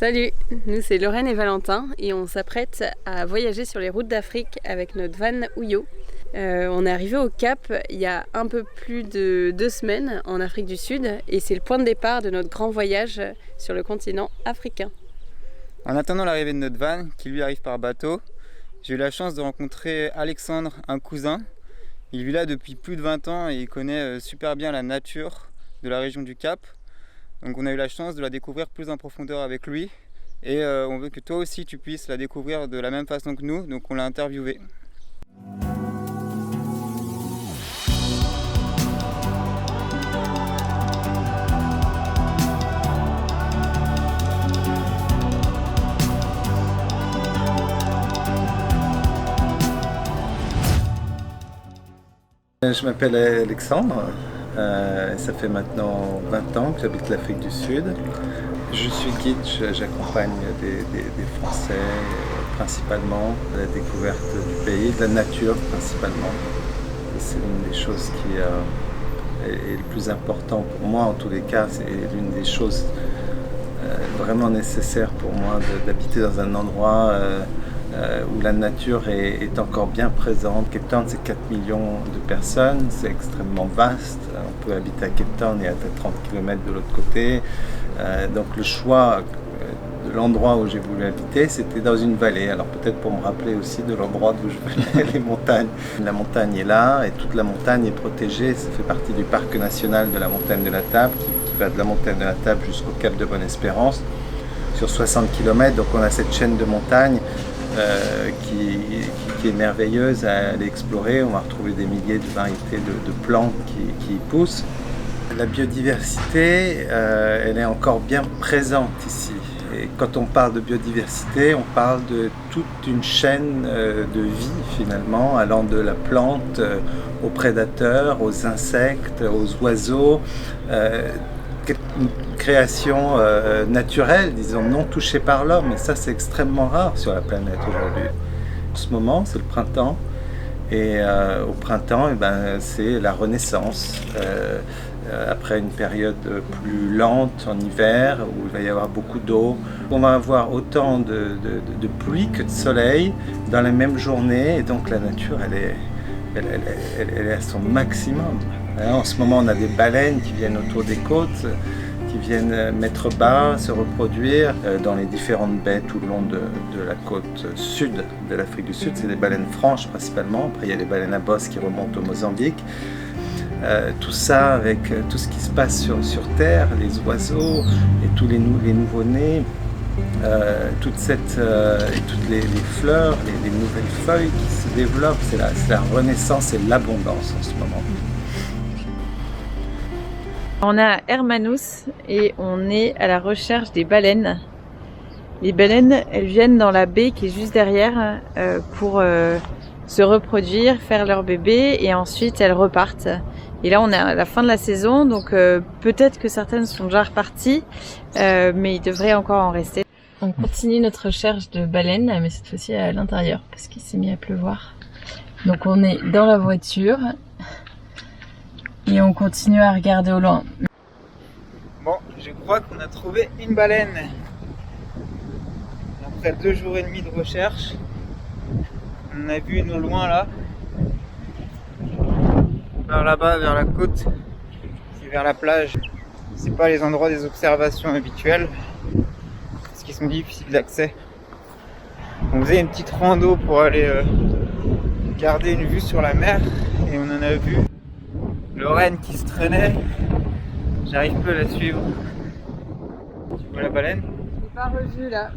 Salut, nous c'est Lorraine et Valentin et on s'apprête à voyager sur les routes d'Afrique avec notre van Ouyo. On est arrivé au Cap il y a un peu plus de 2 semaines en Afrique du Sud et c'est le point de départ de notre grand voyage sur le continent africain. En attendant l'arrivée de notre van, qui lui arrive par bateau, j'ai eu la chance de rencontrer Alexandre, un cousin. Il vit là depuis plus de 20 ans et il connaît super bien la nature de la région du Cap. Donc on a eu la chance de la découvrir plus en profondeur avec lui et on veut que toi aussi tu puisses la découvrir de la même façon que nous, donc on l'a interviewé. Je m'appelle Alexandre, ça fait maintenant 20 ans que j'habite l'Afrique du Sud. Je suis guide, j'accompagne des Français principalement, à la découverte du pays, de la nature principalement. C'est l'une des choses qui est le plus important pour moi, en tous les cas, c'est l'une des choses vraiment nécessaires pour moi d'habiter dans un endroit où la nature est encore bien présente. Cape Town, c'est 4 millions de personnes, c'est extrêmement vaste. On peut habiter à Cape Town et à 30 km de l'autre côté. Donc le choix de l'endroit où j'ai voulu habiter, c'était dans une vallée. Alors peut-être pour me rappeler aussi de l'endroit d'où je venais, les montagnes. La montagne est là et toute la montagne est protégée. Ça fait partie du parc national de la montagne de la Table qui va de la montagne de la Table jusqu'au Cap de Bonne-Espérance sur 60 km. Donc on a cette chaîne de montagnes qui est merveilleuse à aller explorer. On va retrouver des milliers de variétés de plantes qui y poussent. La biodiversité, elle est encore bien présente ici. Et quand on parle de biodiversité, on parle de toute une chaîne de vie finalement, allant de la plante aux prédateurs, aux insectes, aux oiseaux. Une création naturelle, disons, non touchée par l'homme, et ça c'est extrêmement rare sur la planète aujourd'hui. En ce moment, c'est le printemps, et au printemps, c'est la renaissance. Après une période plus lente en hiver, où il va y avoir beaucoup d'eau, on va avoir autant de pluie que de soleil dans la même journée, et donc la nature, elle est à son maximum. En ce moment, on a des baleines qui viennent autour des côtes, qui viennent mettre bas, se reproduire dans les différentes baies tout le long de la côte sud de l'Afrique du Sud. C'est des baleines franches principalement. Après, il y a les baleines à bosse qui remontent au Mozambique. Tout ça avec tout ce qui se passe sur Terre, les oiseaux et tous les nouveau-nés, toutes les fleurs, les nouvelles feuilles qui se développent. C'est la renaissance et l'abondance en ce moment. On est à Hermanus et on est à la recherche des baleines. Les baleines, elles viennent dans la baie qui est juste derrière pour se reproduire, faire leur bébé et ensuite elles repartent. Et là on est à la fin de la saison, donc peut-être que certaines sont déjà reparties, mais il devrait encore en rester. On continue notre recherche de baleines, mais cette fois-ci à l'intérieur parce qu'il s'est mis à pleuvoir. Donc on est dans la voiture. Et on continue à regarder au loin. Bon, je crois qu'on a trouvé une baleine. Après 2 jours et demi de recherche, on a vu une au loin là, vers là-bas, vers la côte, c'est vers la plage. C'est pas les endroits des observations habituelles, parce qu'ils sont difficiles d'accès. On faisait une petite rando pour aller garder une vue sur la mer, et on en a vu Lorraine qui se traînait, j'arrive peu à la suivre. Tu vois la baleine? Je l'ai pas revue là,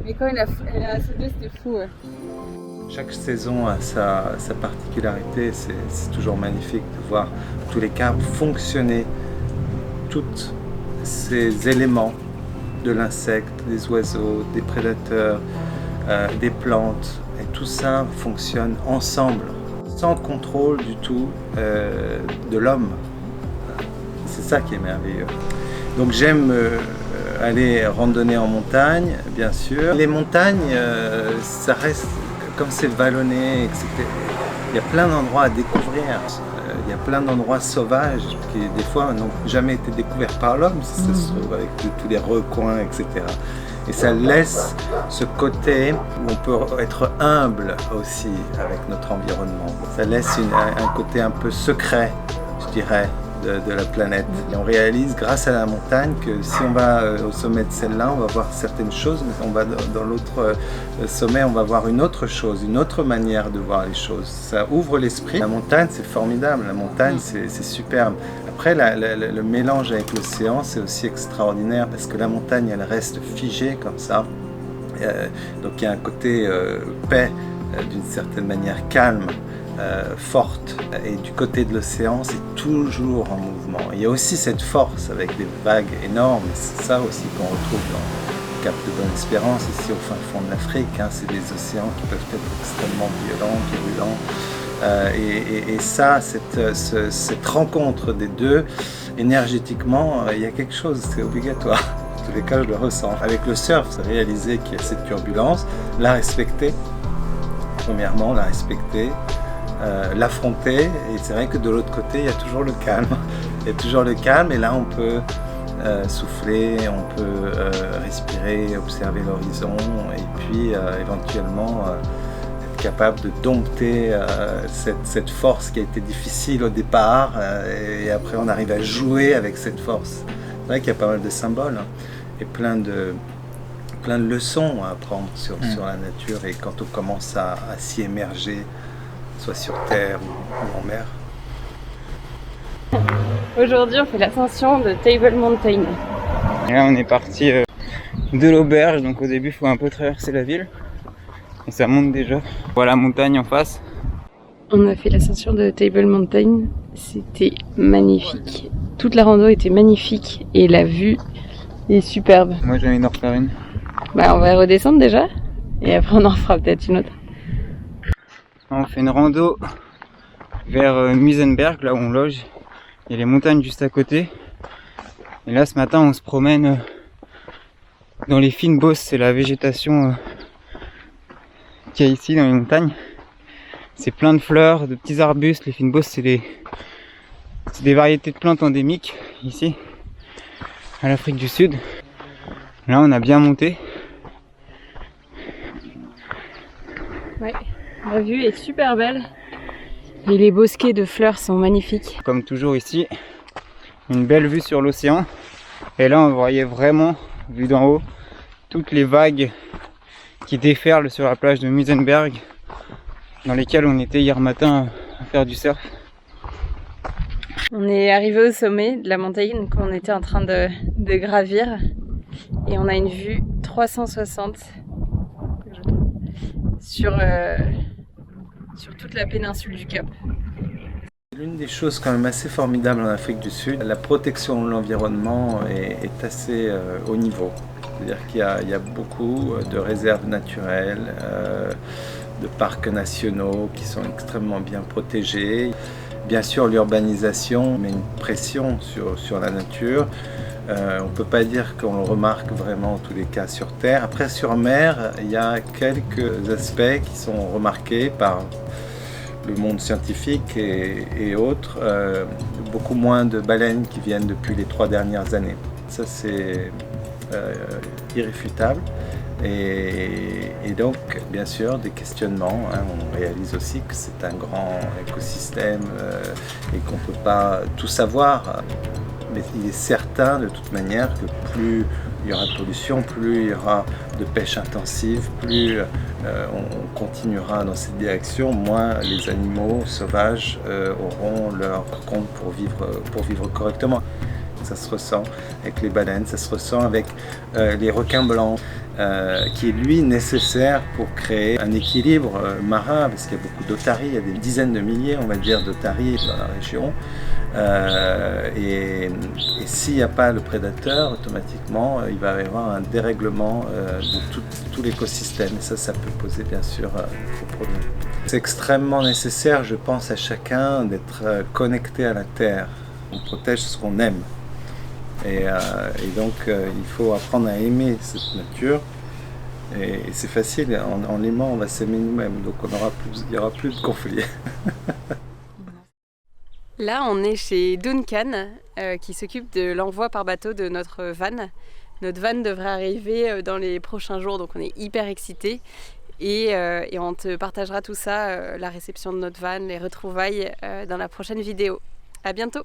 mais quand elle a sauté, c'était fou. Ouais. Chaque saison a sa particularité, c'est toujours magnifique de voir tous les cas fonctionner, tous ces éléments de l'insecte, des oiseaux, des prédateurs, des plantes, et tout ça fonctionne ensemble. Sans contrôle du tout de l'homme. C'est ça qui est merveilleux. Donc j'aime aller randonner en montagne, bien sûr. Les montagnes, ça reste, comme c'est vallonné, etc. Il y a plein d'endroits à découvrir. Il y a plein d'endroits sauvages qui, des fois, n'ont jamais été découverts par l'homme, si ça se trouve, avec tous les recoins, etc. Et ça laisse ce côté où on peut être humble aussi avec notre environnement. Ça laisse un côté un peu secret, je dirais, de la planète. Et on réalise grâce à la montagne que si on va au sommet de celle-là, on va voir certaines choses, mais on va dans l'autre sommet, on va voir une autre chose, une autre manière de voir les choses. Ça ouvre l'esprit. La montagne, c'est formidable. La montagne, c'est superbe. Après, le mélange avec l'océan, c'est aussi extraordinaire parce que la montagne, elle reste figée comme ça. Donc il y a un côté paix, d'une certaine manière calme. Forte, et du côté de l'océan c'est toujours en mouvement. Il y a aussi cette force avec des vagues énormes, c'est ça aussi qu'on retrouve dans le Cap de Bonne-Espérance, ici au fin fond de l'Afrique, hein. C'est des océans qui peuvent être extrêmement violents, virulents, et ça, cette rencontre des deux, énergétiquement, il y a quelque chose, c'est obligatoire. En tous les cas, je le ressens. Avec le surf, c'est réaliser qu'il y a cette turbulence, la respecter, premièrement, la respecter, l'affronter, et c'est vrai que de l'autre côté il y a toujours le calme. Il y a toujours le calme, et là on peut souffler, on peut respirer, observer l'horizon, et puis éventuellement être capable de dompter cette force qui a été difficile au départ, et après on arrive à jouer avec cette force. C'est vrai qu'il y a pas mal de symboles, hein, et plein de leçons à apprendre sur la nature, et quand on commence à s'y émerger, soit sur terre ou en mer. Aujourd'hui, on fait l'ascension de Table Mountain. Et là, on est parti de l'auberge, donc au début, il faut un peu traverser la ville. Et ça monte déjà. Voilà la montagne en face. On a fait l'ascension de Table Mountain. C'était magnifique. Toute la rando était magnifique et la vue est superbe. Moi, j'ai envie d'en refaire une. Bah, on va redescendre déjà et après on en refera peut-être une autre. On fait une rando vers Muizenberg, là où on loge. Il y a les montagnes juste à côté. Et là, ce matin, on se promène dans les fines bosses. C'est la végétation qu'il y a ici dans les montagnes. C'est plein de fleurs, de petits arbustes. Les fines bosses, c'est des variétés de plantes endémiques ici, à l'Afrique du Sud. Là, on a bien monté. Ouais. La vue est super belle et les bosquets de fleurs sont magnifiques. Comme toujours ici, une belle vue sur l'océan. Et là, on voyait vraiment, vu d'en haut, toutes les vagues qui déferlent sur la plage de Muizenberg, dans lesquelles on était hier matin à faire du surf. On est arrivé au sommet de la montagne qu'on était en train de gravir et on a une vue 360 sur toute la péninsule du Cap. L'une des choses quand même assez formidables en Afrique du Sud, la protection de l'environnement est assez haut niveau. C'est-à-dire qu'il y a beaucoup de réserves naturelles, de parcs nationaux qui sont extrêmement bien protégés. Bien sûr, l'urbanisation met une pression sur la nature. On ne peut pas dire qu'on le remarque vraiment en tous les cas sur Terre. Après, sur mer, il y a quelques aspects qui sont remarqués par le monde scientifique et autres. Beaucoup moins de baleines qui viennent depuis les 3 dernières années. Ça, c'est irréfutable. Et donc, bien sûr, des questionnements. Hein. On réalise aussi que c'est un grand écosystème et qu'on ne peut pas tout savoir. Mais il est certain, de toute manière, que plus il y aura de pollution, plus il y aura de pêche intensive, plus on continuera dans cette direction, moins les animaux sauvages auront leur compte pour vivre correctement. Ça se ressent avec les baleines, ça se ressent avec les requins blancs, qui est lui nécessaire pour créer un équilibre marin, parce qu'il y a beaucoup d'otaries, il y a des dizaines de milliers, on va dire, d'otaries dans la région. Et s'il n'y a pas le prédateur, automatiquement, il va y avoir un dérèglement de tout l'écosystème. Et ça peut poser bien sûr des problèmes. C'est extrêmement nécessaire, je pense, à chacun d'être connecté à la terre. On protège ce qu'on aime. Et donc, il faut apprendre à aimer cette nature. Et c'est facile, en l'aimant, on va s'aimer nous-mêmes. Donc, il n'y aura plus de conflits. Là, on est chez Duncan, qui s'occupe de l'envoi par bateau de notre van. Notre van devrait arriver dans les prochains jours, donc on est hyper excités. Et on te partagera tout ça, la réception de notre van, les retrouvailles dans la prochaine vidéo. À bientôt!